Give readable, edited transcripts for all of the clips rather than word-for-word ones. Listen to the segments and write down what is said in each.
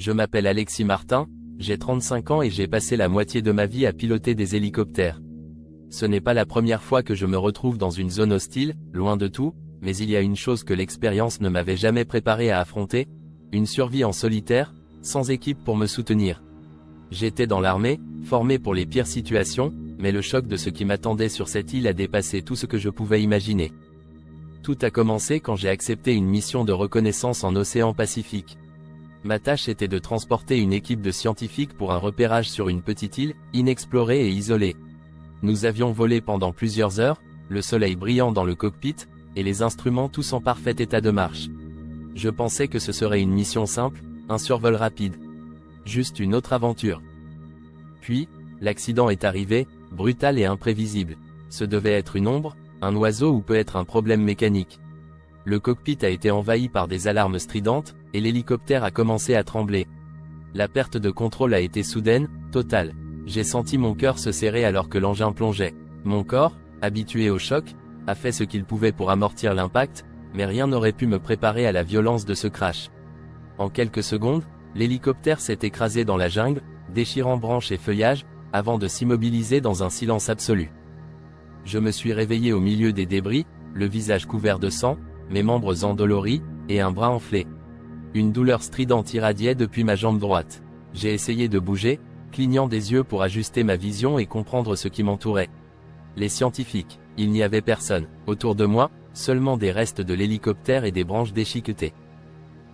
Je m'appelle Alexis Martin, j'ai 35 ans et j'ai passé la moitié de ma vie à piloter des hélicoptères. Ce n'est pas la première fois que je me retrouve dans une zone hostile, loin de tout, mais il y a une chose que l'expérience ne m'avait jamais préparé à affronter, une survie en solitaire, sans équipe pour me soutenir. J'étais dans l'armée, formé pour les pires situations, mais le choc de ce qui m'attendait sur cette île a dépassé tout ce que je pouvais imaginer. Tout a commencé quand j'ai accepté une mission de reconnaissance en océan Pacifique. Ma tâche était de transporter une équipe de scientifiques pour un repérage sur une petite île, inexplorée et isolée. Nous avions volé pendant plusieurs heures, le soleil brillant dans le cockpit, et les instruments tous en parfait état de marche. Je pensais que ce serait une mission simple, un survol rapide. Juste une autre aventure. Puis, l'accident est arrivé, brutal et imprévisible. Ce devait être une ombre, un oiseau ou peut-être un problème mécanique. Le cockpit a été envahi par des alarmes stridentes, et l'hélicoptère a commencé à trembler. La perte de contrôle a été soudaine, totale. J'ai senti mon cœur se serrer alors que l'engin plongeait. Mon corps, habitué au choc, a fait ce qu'il pouvait pour amortir l'impact, mais rien n'aurait pu me préparer à la violence de ce crash. En quelques secondes, l'hélicoptère s'est écrasé dans la jungle, déchirant branches et feuillages, avant de s'immobiliser dans un silence absolu. Je me suis réveillé au milieu des débris, le visage couvert de sang, mes membres endoloris, et un bras enflé. Une douleur stridente irradiait depuis ma jambe droite. J'ai essayé de bouger, clignant des yeux pour ajuster ma vision et comprendre ce qui m'entourait. Les scientifiques, il n'y avait personne. Autour de moi, seulement des restes de l'hélicoptère et des branches déchiquetées.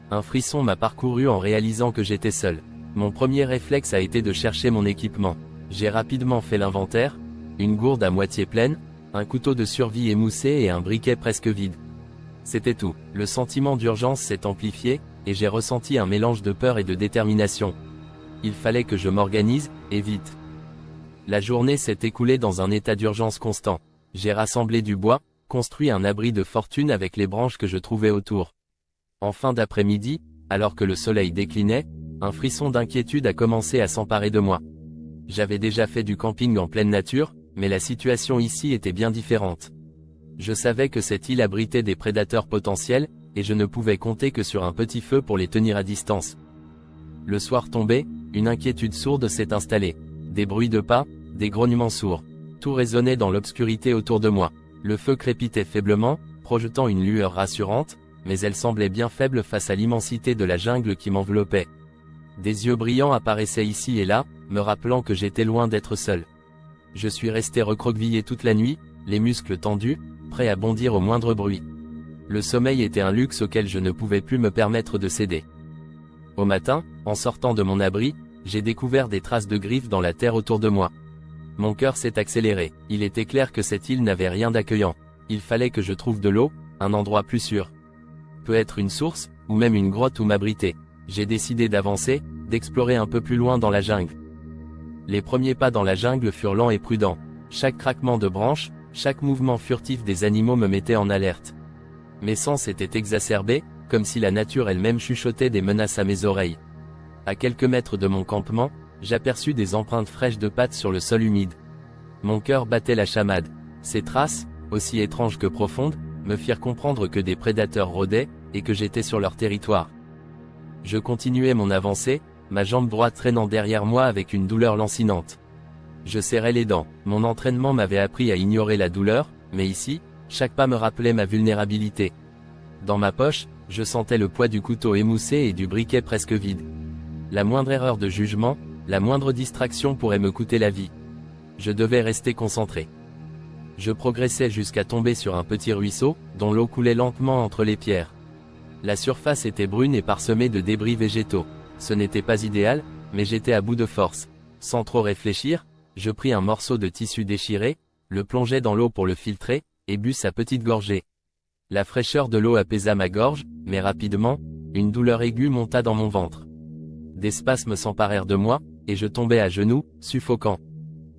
Un frisson m'a parcouru en réalisant que j'étais seul. Mon premier réflexe a été de chercher mon équipement. J'ai rapidement fait l'inventaire, une gourde à moitié pleine, un couteau de survie émoussé et un briquet presque vide. C'était tout. Le sentiment d'urgence s'est amplifié, et j'ai ressenti un mélange de peur et de détermination. Il fallait que je m'organise, et vite. La journée s'est écoulée dans un état d'urgence constant. J'ai rassemblé du bois, construit un abri de fortune avec les branches que je trouvais autour. En fin d'après-midi, alors que le soleil déclinait, un frisson d'inquiétude a commencé à s'emparer de moi. J'avais déjà fait du camping en pleine nature, mais la situation ici était bien différente. Je savais que cette île abritait des prédateurs potentiels, et je ne pouvais compter que sur un petit feu pour les tenir à distance. Le soir tombé, une inquiétude sourde s'est installée. Des bruits de pas, des grognements sourds. Tout résonnait dans l'obscurité autour de moi. Le feu crépitait faiblement, projetant une lueur rassurante, mais elle semblait bien faible face à l'immensité de la jungle qui m'enveloppait. Des yeux brillants apparaissaient ici et là, me rappelant que j'étais loin d'être seul. Je suis resté recroquevillé toute la nuit, les muscles tendus, prêt à bondir au moindre bruit. Le sommeil était un luxe auquel je ne pouvais plus me permettre de céder. Au matin, en sortant de mon abri, j'ai découvert des traces de griffes dans la terre autour de moi. Mon cœur s'est accéléré. Il était clair que cette île n'avait rien d'accueillant. Il fallait que je trouve de l'eau, un endroit plus sûr. Peut-être une source, ou même une grotte où m'abriter. J'ai décidé d'avancer, d'explorer un peu plus loin dans la jungle. Les premiers pas dans la jungle furent lents et prudents. Chaque craquement de branches, chaque mouvement furtif des animaux me mettait en alerte. Mes sens étaient exacerbés, comme si la nature elle-même chuchotait des menaces à mes oreilles. À quelques mètres de mon campement, j'aperçus des empreintes fraîches de pattes sur le sol humide. Mon cœur battait la chamade. Ces traces, aussi étranges que profondes, me firent comprendre que des prédateurs rôdaient, et que j'étais sur leur territoire. Je continuais mon avancée, ma jambe droite traînant derrière moi avec une douleur lancinante. Je serrais les dents. Mon entraînement m'avait appris à ignorer la douleur, mais ici, chaque pas me rappelait ma vulnérabilité. Dans ma poche, je sentais le poids du couteau émoussé et du briquet presque vide. La moindre erreur de jugement, la moindre distraction pourrait me coûter la vie. Je devais rester concentré. Je progressais jusqu'à tomber sur un petit ruisseau, dont l'eau coulait lentement entre les pierres. La surface était brune et parsemée de débris végétaux. Ce n'était pas idéal, mais j'étais à bout de force. Sans trop réfléchir, je pris un morceau de tissu déchiré, le plongeai dans l'eau pour le filtrer, et bus à petite gorgée. La fraîcheur de l'eau apaisa ma gorge, mais rapidement, une douleur aiguë monta dans mon ventre. Des spasmes s'emparèrent de moi, et je tombai à genoux, suffocant.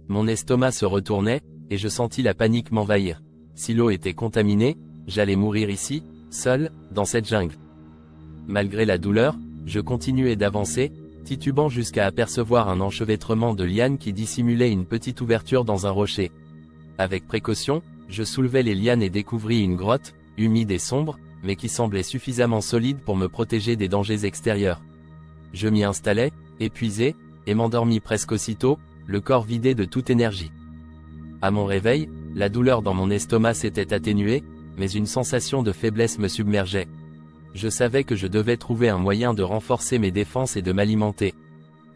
Mon estomac se retournait, et je sentis la panique m'envahir. Si l'eau était contaminée, j'allais mourir ici, seul, dans cette jungle. Malgré la douleur, je continuais d'avancer, titubant jusqu'à apercevoir un enchevêtrement de lianes qui dissimulait une petite ouverture dans un rocher. Avec précaution, je soulevai les lianes et découvris une grotte, humide et sombre, mais qui semblait suffisamment solide pour me protéger des dangers extérieurs. Je m'y installai, épuisé, et m'endormis presque aussitôt, le corps vidé de toute énergie. À mon réveil, la douleur dans mon estomac s'était atténuée, mais une sensation de faiblesse me submergeait. Je savais que je devais trouver un moyen de renforcer mes défenses et de m'alimenter.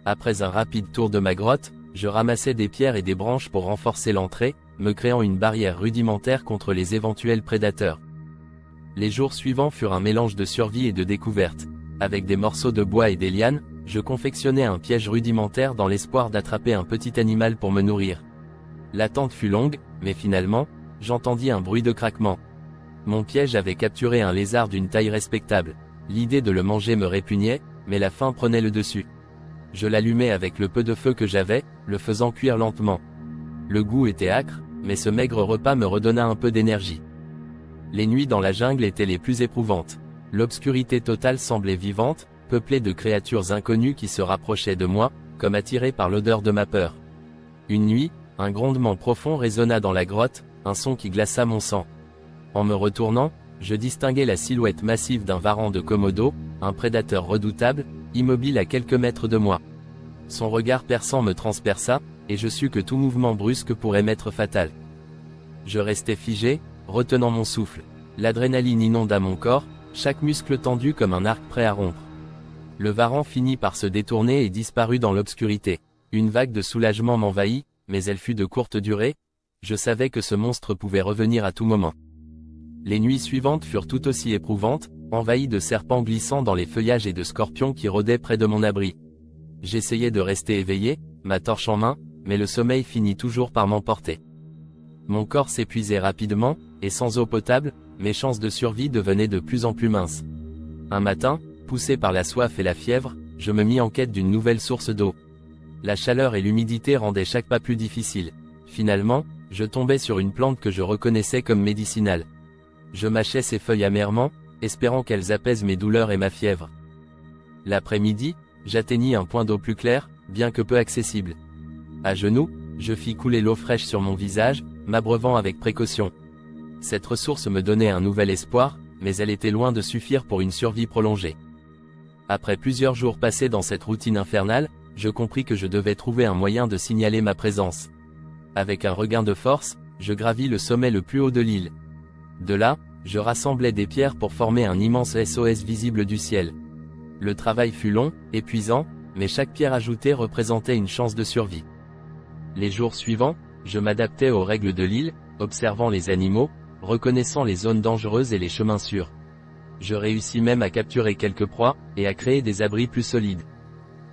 Après un rapide tour de ma grotte, je ramassai des pierres et des branches pour renforcer l'entrée, me créant une barrière rudimentaire contre les éventuels prédateurs. Les jours suivants furent un mélange de survie et de découverte. Avec des morceaux de bois et des lianes, je confectionnai un piège rudimentaire dans l'espoir d'attraper un petit animal pour me nourrir. L'attente fut longue, mais finalement, j'entendis un bruit de craquement. Mon piège avait capturé un lézard d'une taille respectable. L'idée de le manger me répugnait, mais la faim prenait le dessus. Je l'allumai avec le peu de feu que j'avais, le faisant cuire lentement. Le goût était âcre, mais ce maigre repas me redonna un peu d'énergie. Les nuits dans la jungle étaient les plus éprouvantes. L'obscurité totale semblait vivante, peuplée de créatures inconnues qui se rapprochaient de moi, comme attirées par l'odeur de ma peur. Une nuit, un grondement profond résonna dans la grotte, un son qui glaça mon sang. En me retournant, je distinguai la silhouette massive d'un varan de Komodo, un prédateur redoutable, immobile à quelques mètres de moi. Son regard perçant me transperça, et je sus que tout mouvement brusque pourrait m'être fatal. Je restai figé, retenant mon souffle. L'adrénaline inonda mon corps, chaque muscle tendu comme un arc prêt à rompre. Le varan finit par se détourner et disparut dans l'obscurité. Une vague de soulagement m'envahit, mais elle fut de courte durée. Je savais que ce monstre pouvait revenir à tout moment. Les nuits suivantes furent tout aussi éprouvantes, envahies de serpents glissant dans les feuillages et de scorpions qui rôdaient près de mon abri. J'essayais de rester éveillé, ma torche en main, mais le sommeil finit toujours par m'emporter. Mon corps s'épuisait rapidement, et sans eau potable, mes chances de survie devenaient de plus en plus minces. Un matin, poussé par la soif et la fièvre, je me mis en quête d'une nouvelle source d'eau. La chaleur et l'humidité rendaient chaque pas plus difficile. Finalement, je tombais sur une plante que je reconnaissais comme médicinale. Je mâchais ses feuilles amèrement, espérant qu'elles apaisent mes douleurs et ma fièvre. L'après-midi, j'atteignis un point d'eau plus clair, bien que peu accessible. À genoux, je fis couler l'eau fraîche sur mon visage, m'abreuvant avec précaution. Cette ressource me donnait un nouvel espoir, mais elle était loin de suffire pour une survie prolongée. Après plusieurs jours passés dans cette routine infernale, je compris que je devais trouver un moyen de signaler ma présence. Avec un regain de force, je gravis le sommet le plus haut de l'île. De là, je rassemblais des pierres pour former un immense SOS visible du ciel. Le travail fut long, épuisant, mais chaque pierre ajoutée représentait une chance de survie. Les jours suivants, je m'adaptais aux règles de l'île, observant les animaux, reconnaissant les zones dangereuses et les chemins sûrs. Je réussis même à capturer quelques proies, et à créer des abris plus solides.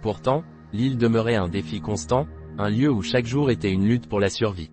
Pourtant, l'île demeurait un défi constant, un lieu où chaque jour était une lutte pour la survie.